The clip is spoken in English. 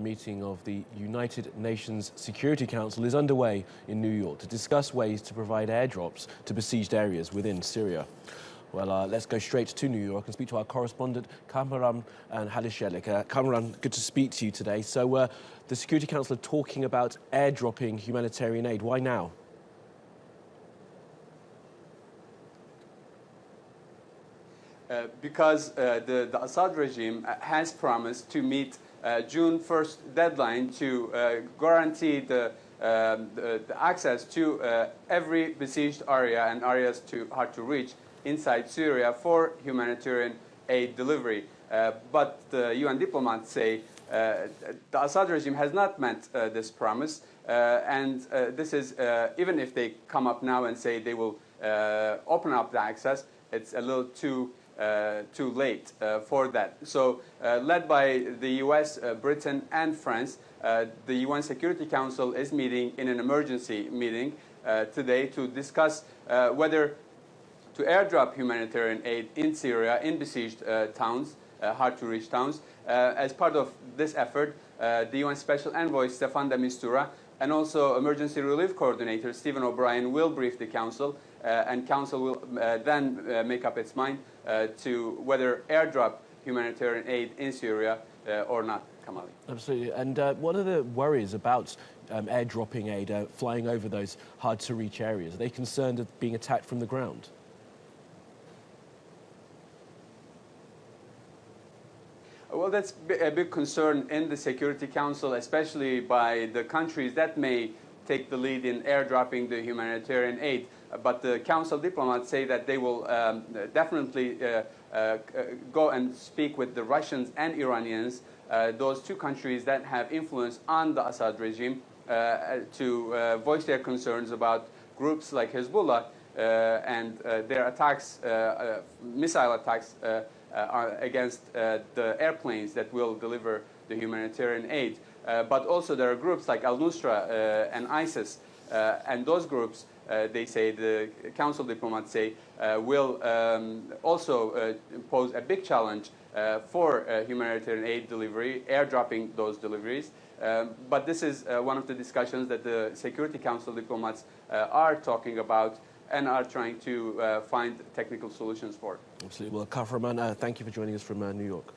meeting of the United Nations Security Council is underway in New York to discuss ways to provide airdrops to besieged areas within Syria. Well, let's go straight to New York and speak to our correspondent, Kahraman Haliscelik. Kahraman, good to speak to you today. So the Security Council are talking about airdropping humanitarian aid. Why now? Because the Assad regime has promised to meet June 1st deadline to guarantee the access to every besieged area and areas too hard to reach inside Syria for humanitarian aid delivery. But the UN diplomats say the Assad regime has not met this promise, and this is, even if they come up now and say they will open up the access, it's a little too late for that. So led by the US, Britain and France, the UN Security Council is meeting in an emergency meeting today to discuss whether to airdrop humanitarian aid in Syria, in besieged towns, hard to reach towns. As part of this effort, the UN Special Envoy Staffan de Mistura and also Emergency Relief Coordinator Stephen O'Brien will brief the Council, and Council will then make up its mind to whether airdrop humanitarian aid in Syria or not. Kamali. Absolutely. And what are the worries about airdropping aid flying over those hard-to-reach areas? Are they concerned of being attacked from the ground? Well, that's a big concern in the Security Council, especially by the countries that may take the lead in airdropping the humanitarian aid. But the Council diplomats say that they will definitely go and speak with the Russians and Iranians, those two countries that have influence on the Assad regime, to voice their concerns about groups like Hezbollah and their attacks, missile attacks, against the airplanes that will deliver the humanitarian aid. But also there are groups like Al-Nusra and ISIS, and those groups, they say, the Council diplomats say, will also pose a big challenge for humanitarian aid delivery, airdropping those deliveries. But this is one of the discussions that the Security Council diplomats are talking about and are trying to find technical solutions for. Absolutely. Well, Kahraman, thank you for joining us from New York.